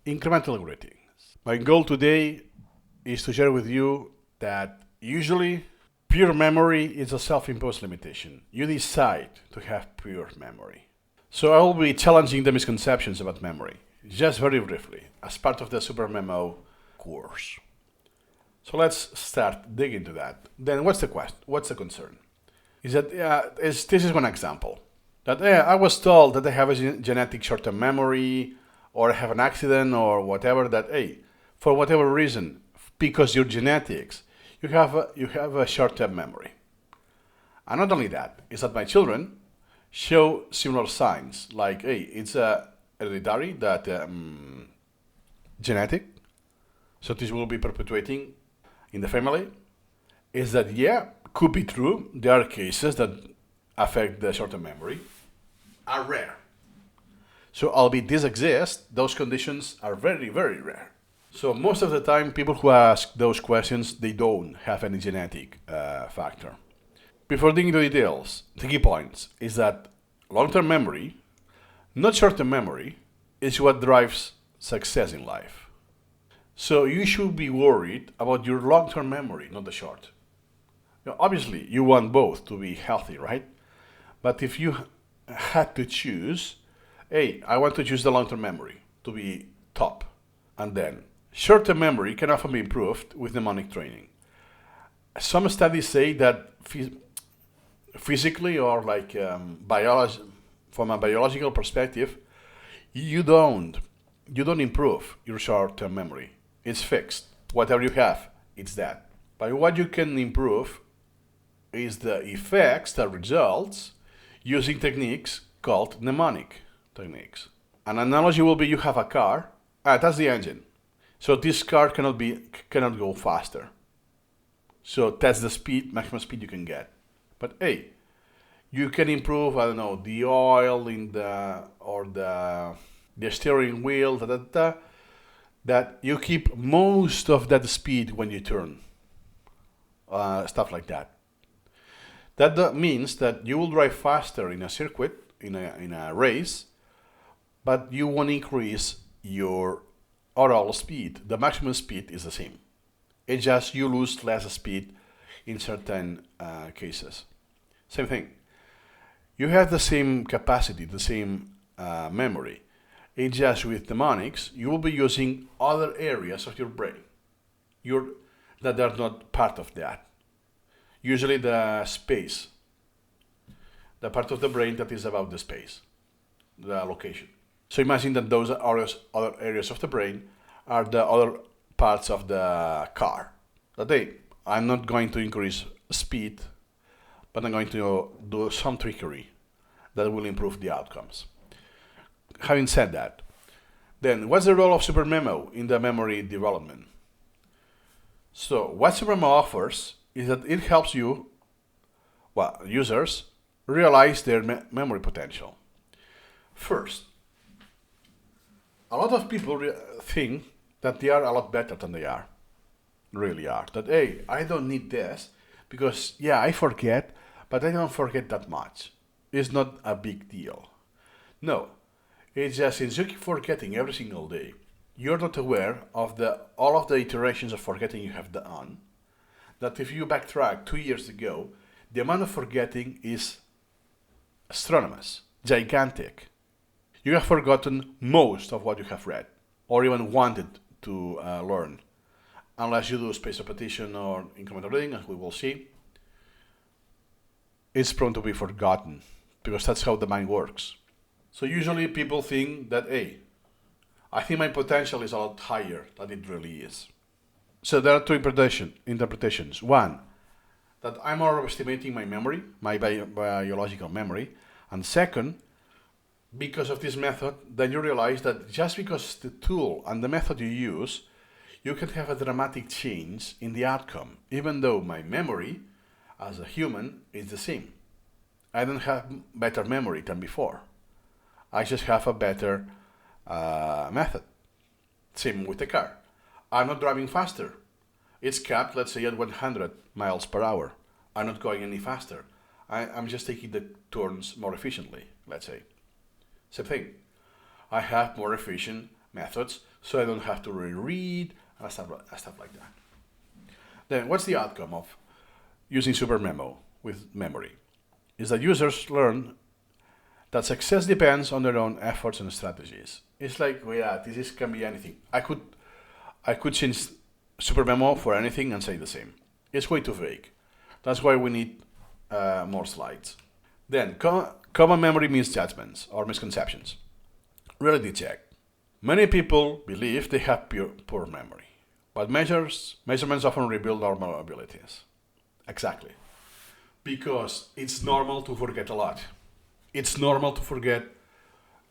Incremental greetings. My goal today is to share with you that usually pure memory is a self-imposed limitation. You decide to have pure memory. So I will be challenging the misconceptions about memory, just very briefly, as part of the Supermemo course. So let's start digging into that. Then what's the question? What's the concern? Is that this is one example. That I was told that I have a genetic short-term memory, or I have an accident, or whatever. That for whatever reason, because your genetics, you have a short-term memory. And not only that, is that my children show similar signs, like it's hereditary, that genetic, so this will be perpetuating in the family. Is that could be true. There are cases that affect the short-term memory, are rare. So albeit these exist, those conditions are very, very rare. So most of the time, people who ask those questions, they don't have any genetic factor. Before digging into details, the key points is that long-term memory, not short-term memory, is what drives success in life. So you should be worried about your long-term memory, not the short. Now, obviously, you want both to be healthy, right? But if you had to choose, I want to choose the long-term memory to be top. And then, short-term memory can often be improved with mnemonic training. Some studies say that physically or like from a biological perspective, you don't improve your short-term memory. It's fixed. Whatever you have, it's that. But what you can improve is the effects, the results, using techniques called mnemonic techniques. An analogy will be you have a car, that's the engine. So this car cannot go faster. So that's the maximum speed you can get. But you can improve, I don't know, the oil in the steering wheel, that you keep most of that speed when you turn, stuff like that. That means that you will drive faster in a circuit, in a race, but you won't increase your overall speed. The maximum speed is the same. It's just you lose less speed in certain cases. Same thing. You have the same capacity, the same memory. It's just with mnemonics, you will be using other areas of your brain that are not part of that. Usually the space, the part of the brain that is about the space, the location. So imagine that those other areas of the brain are the other parts of the car. That I'm not going to increase speed, but I'm going to do some trickery that will improve the outcomes. Having said that, then what's the role of Supermemo in the memory development? So what Supermemo offers is that it helps users realize their memory potential. First, a lot of people think that they are a lot better than they really are. That, I don't need this because, I forget, but I don't forget that much. It's not a big deal. No, it's just since you keep forgetting every single day, you're not aware of all of the iterations of forgetting you have done, that if you backtrack 2 years ago, the amount of forgetting is astronomous, gigantic. You have forgotten most of what you have read, or even wanted to learn, unless you do spaced repetition or incremental reading, as we will see. It's prone to be forgotten, because that's how the mind works. So usually people think that, I think my potential is a lot higher than it really is. So there are two interpretations. One, that I'm overestimating my memory, my biological memory. And second, because of this method, then you realize that just because the tool and the method you use, you can have a dramatic change in the outcome, even though my memory as a human is the same. I don't have better memory than before. I just have a better method. Same with the car. I'm not driving faster. It's capped, let's say, at 100 miles per hour. I'm not going any faster. I'm just taking the turns more efficiently, let's say. Same thing. I have more efficient methods, so I don't have to reread and stuff like that. Then what's the outcome of using Supermemo with memory? Is that users learn that success depends on their own efforts and strategies. It's like, well, yeah, can be anything. I could change Supermemo for anything and say the same. It's way too vague. That's why we need more slides. Then, common memory misjudgments or misconceptions. Reality check. Many people believe they have poor memory, but measurements often reveal normal abilities. Exactly. Because it's normal to forget a lot. It's normal to forget.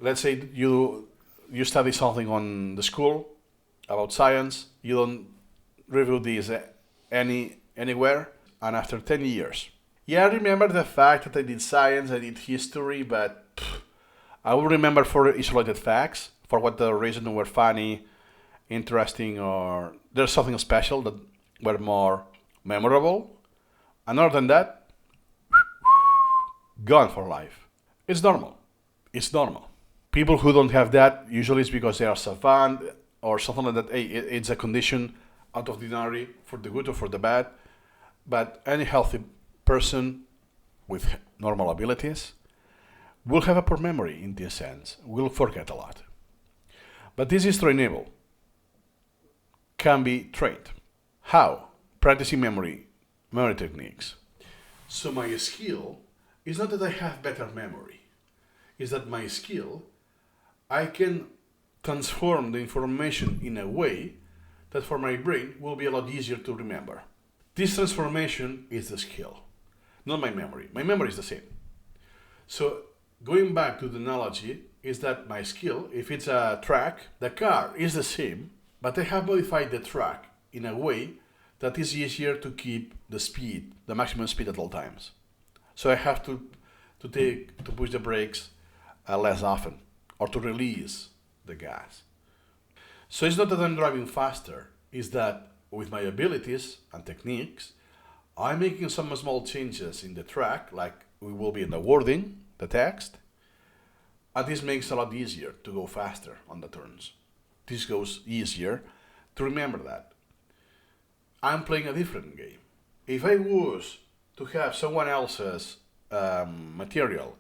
Let's say you study something on the school about science, you don't review this anywhere, and after 10 years. Yeah, I remember the fact that I did science, I did history, but I will remember for isolated facts, for what the reason were funny, interesting, or there's something special that were more memorable. And other than that, gone for life. It's normal. It's normal. People who don't have that, usually it's because they are savant or something like that. Hey, it's a condition out of the ordinary for the good or for the bad. But any healthy person with normal abilities will have a poor memory in this sense, will forget a lot. But this is trainable, can be trained. How? Practicing memory techniques. So my skill is not that I have better memory, is that my skill, I can transform the information in a way that for my brain will be a lot easier to remember. This transformation is the skill, not my memory. My memory is the same. So going back to the analogy, is that my skill, if it's a track, the car is the same, but I have modified the track in a way that is easier to keep the speed, the maximum speed at all times. So I have to push the brakes less often, or to release the gas. So it's not that I'm driving faster, it's that with my abilities and techniques, I'm making some small changes in the track, like we will be in the wording, the text, and this makes it a lot easier to go faster on the turns. This goes easier to remember that. I'm playing a different game. If I was to have someone else's material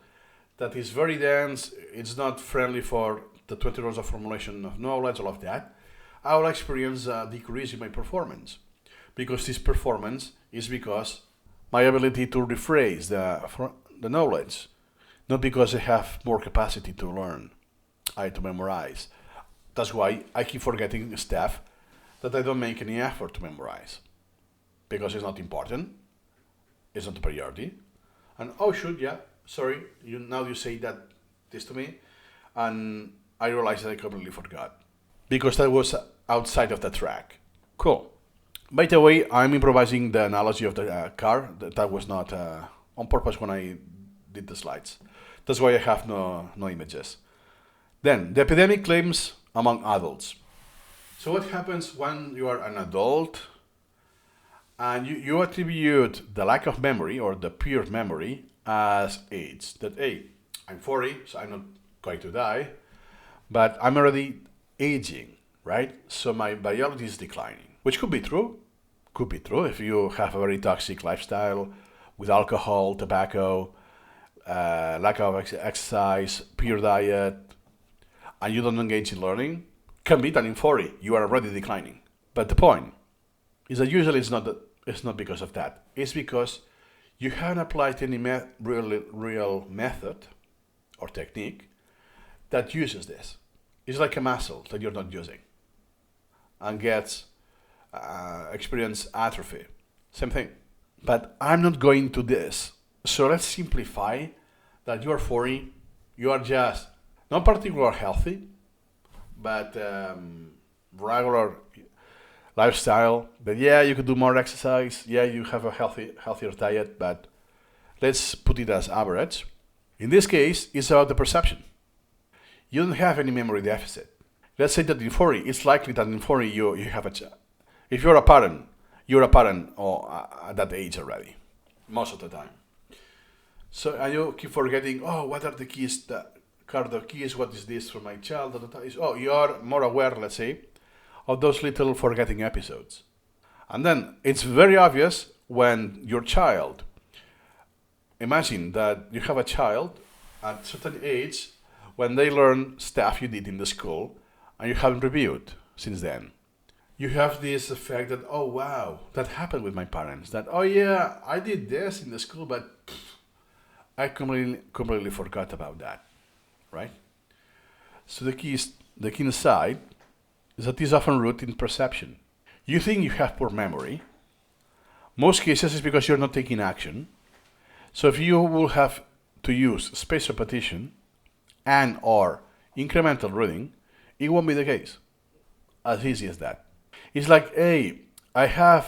that is very dense, it's not friendly for the 20 rows of formulation of knowledge, all of that, I will experience a decrease in my performance. Because this performance is because my ability to rephrase the knowledge, not because I have more capacity to learn, to memorize. That's why I keep forgetting stuff that I don't make any effort to memorize. Because it's not important, it's not a priority. And sorry, now you say this to me, and I realized that I completely forgot. Because that was outside of the track. Cool. By the way, I'm improvising the analogy of the car. That was not on purpose when I did the slides. That's why I have no images. Then, the epidemic claims among adults. So what happens when you are an adult and you attribute the lack of memory or the pure memory as age? That, hey, I'm 40, so I'm not going to die, but I'm already aging, right? So my biology is declining, which could be true. Could be true if you have a very toxic lifestyle with alcohol, tobacco, lack of exercise, pure diet, and you don't engage in learning. Can be that in 40 you are already declining. But the point is that usually it's not because of that. It's because you haven't applied any real method or technique that uses this. It's like a muscle that you're not using and gets experience atrophy. Same thing. But I'm not going to this. So let's simplify that you are 40, you are just not particularly healthy, but regular lifestyle. But yeah, you could do more exercise. Yeah, you have a healthier diet, but let's put it as average. In this case, it's about the perception. You don't have any memory deficit. Let's say that in 40, it's likely that in 40 you have if you're a parent or at that age already, most of the time. So and you keep forgetting, what are the keys that card of keys, what is this for my child? Oh, you are more aware, let's say, of those little forgetting episodes. And then it's very obvious when your child, imagine that you have a child at a certain age when they learn stuff you did in the school and you haven't reviewed since then. You have this effect that, oh wow, that happened with my parents. That, oh yeah, I did this in the school, but I completely forgot about that, right? So the key inside is that it is often rooted in perception. You think you have poor memory. Most cases it's because you're not taking action. So if you will have to use spaced repetition and or incremental reading, it won't be the case. As easy as that. It's like, hey, I have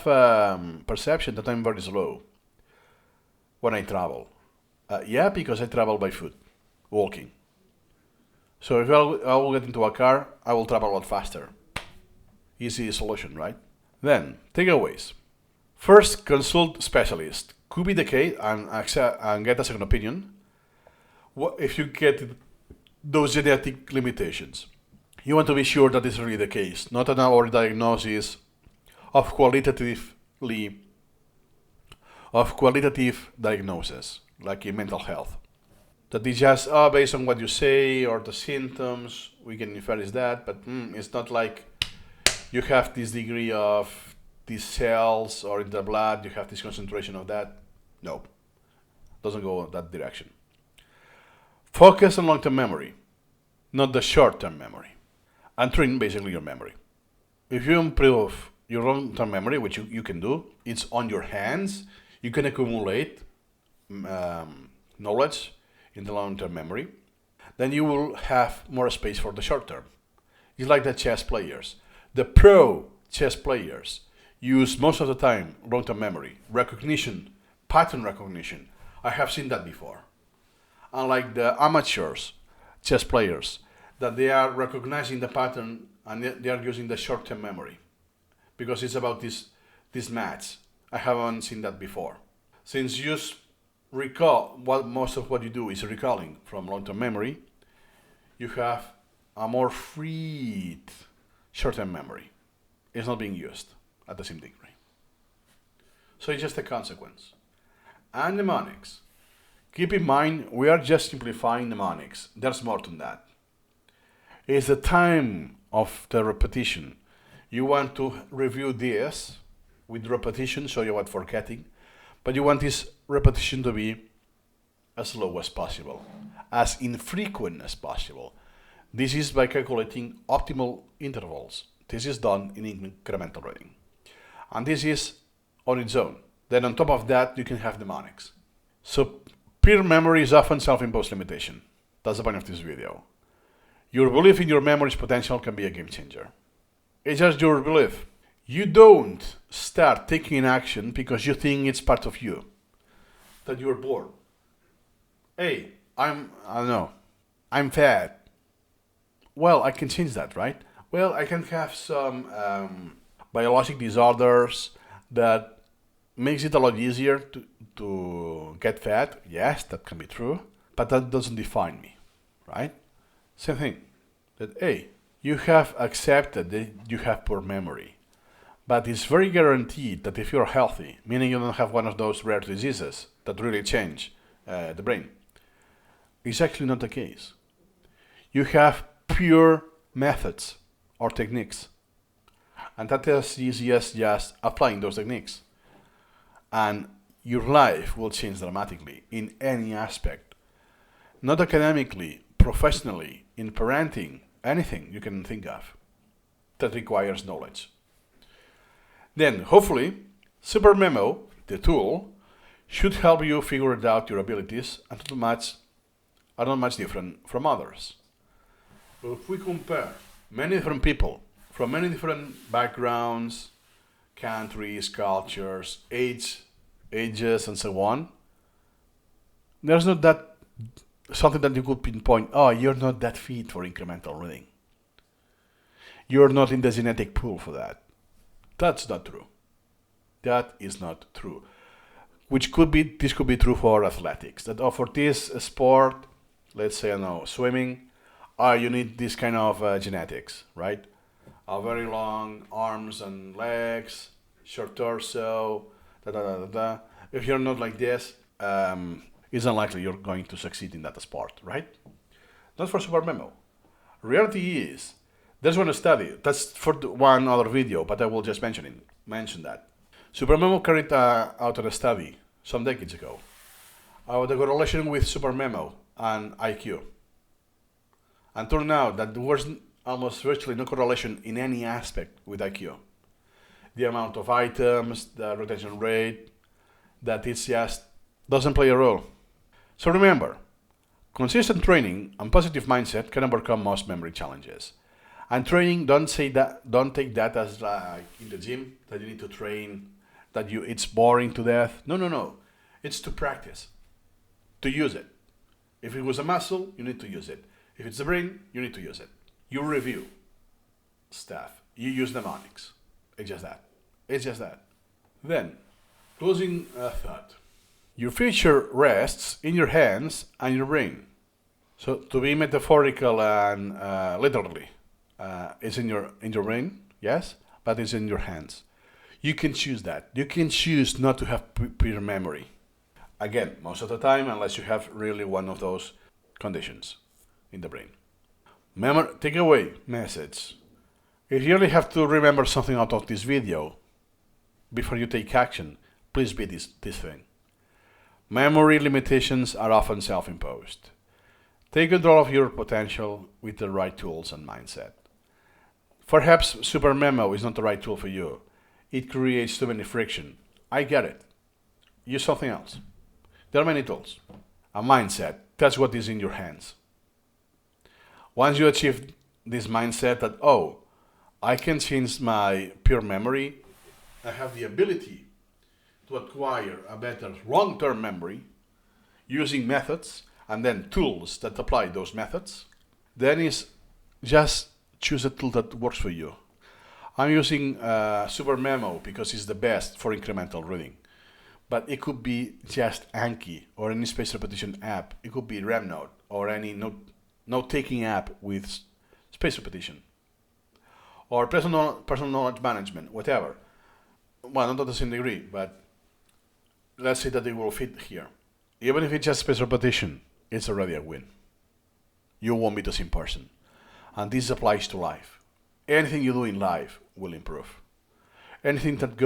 perception that I'm very slow when I travel. Yeah, because I travel by foot, walking. So if I will get into a car, I will travel a lot faster. Easy solution, right? Then, takeaways. First, consult specialist. Could be the case and get a second opinion. If you get those genetic limitations, you want to be sure that is really the case, not an overdiagnosis of qualitative diagnosis, like in mental health. That is just based on what you say or the symptoms, we can infer is that, but it's not like you have this degree of these cells or in the blood, you have this concentration of that. No, doesn't go that direction. Focus on long-term memory, not the short-term memory, and train basically your memory. If you improve your long-term memory, which you can do, it's on your hands. You can accumulate knowledge in the long-term memory. Then you will have more space for the short-term. It's like the chess players. The pro chess players use most of the time long-term memory, recognition, pattern recognition. I have seen that before. Unlike the amateurs chess players, that they are recognizing the pattern and they are using the short-term memory because it's about this match. I haven't seen that before. Since you recall, most of what you do is recalling from long-term memory, you have a more freed short-term memory. It's not being used at the same degree. So it's just a consequence. And mnemonics. Keep in mind, we are just simplifying mnemonics. There's more to that. It's the time of the repetition. You want to review this with repetition, so you avoid forgetting, but you want this repetition to be as low as possible, as infrequent as possible. This is by calculating optimal intervals. This is done in incremental reading. And this is on its own. Then on top of that, you can have mnemonics. So peer memory is often self-imposed limitation. That's the point of this video. Your belief in your memory's potential can be a game changer. It's just your belief. You don't start taking action because you think it's part of you, that you're bored. Hey, I don't know, I'm fat. Well, I can change that, right? Well, I can have some biologic disorders that makes it a lot easier to get fat. Yes, that can be true, but that doesn't define me, right? Same thing, that, hey, you have accepted that you have poor memory, but it's very guaranteed that if you're healthy, meaning you don't have one of those rare diseases that really change the brain, it's actually not the case. You have pure methods or techniques, and that is easy as just applying those techniques, and your life will change dramatically in any aspect, not academically, professionally, in parenting, anything you can think of that requires knowledge. Then, hopefully, Supermemo, the tool, should help you figure out your abilities and are not much different from others. But if we compare many different people from many different backgrounds, countries, cultures, ages, and so on, there's not that something that you could pinpoint, oh, you're not that fit for incremental reading. You're not in the genetic pool for that. That's not true. That is not true. This could be true for athletics. That for this sport, let's say, I don't know, swimming, you need this kind of genetics, right? Very long arms and legs, short torso, da da da da da. If you're not like this, it's unlikely you're going to succeed in that sport, right? Not for Supermemo. Reality is, there's one study, that's for one other video, but I will just mention that. Supermemo carried out a study some decades ago about the correlation with Supermemo and IQ. And turned out that there was almost virtually no correlation in any aspect with IQ. The amount of items, the retention rate, that it just doesn't play a role. So remember, consistent training and positive mindset can overcome most memory challenges. And training, don't take that as like in the gym that you need to train, that it's boring to death. No. It's to practice, to use it. If it was a muscle, you need to use it. If it's a brain, you need to use it. You review stuff. You use mnemonics. It's just that. Then, closing thought. Your future rests in your hands and your brain. So to be metaphorical and literally, it's in your brain, yes, but it's in your hands. You can choose that. You can choose not to have pure memory. Again, most of the time, unless you have really one of those conditions in the brain. Takeaway message. If you only have to remember something out of this video before you take action, please be this thing. Memory limitations are often self-imposed. Take control of your potential with the right tools and mindset. Perhaps Supermemo is not the right tool for you. It creates too many friction. I get it. Use something else. There are many tools. A mindset, that's what is in your hands. Once you achieve this mindset that, I can change my pure memory, I have the ability to acquire a better long-term memory using methods and then tools that apply those methods, then is just choose a tool that works for you. I'm using Supermemo because it's the best for incremental reading. But it could be just Anki or any space repetition app. It could be RemNote or any note-taking app with space repetition. Or personal knowledge management, whatever. Well, not to the same degree, but let's say that it will fit here. Even if it's just space repetition, it's already a win. You won't be the same person. And this applies to life. Anything you do in life will improve. Anything that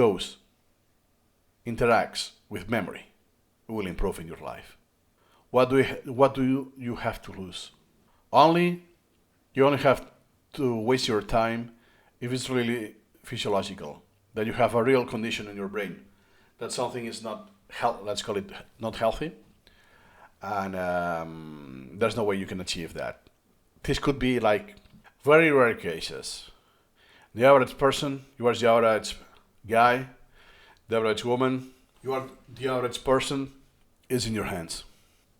interacts with memory will improve in your life. What do you have to lose? You only have to waste your time if it's really physiological, that you have a real condition in your brain, that something is not, let's call it not healthy, and there's no way you can achieve that. This could be like very rare cases. The average person, you are the average guy, the average woman, you are the average person, is in your hands.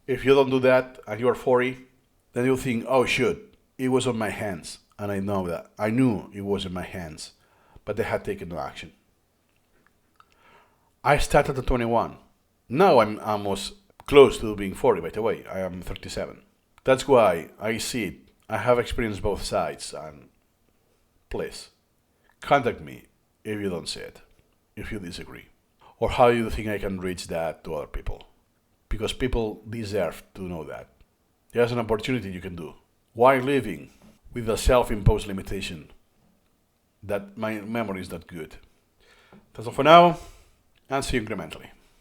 If you don't do that and you are 40, then you'll think, oh shoot, it was on my hands. And I know that. I knew it was in my hands, but I had taken no action. I started at 21. Now I'm almost close to being 40, by the way. I am 37. That's why I see it. I have experienced both sides, and please, contact me if you don't see it, if you disagree. Or how you think I can reach that to other people. Because people deserve to know that. There's an opportunity you can do while living with a self-imposed limitation that my memory is not good. That's all for now, and see you incrementally.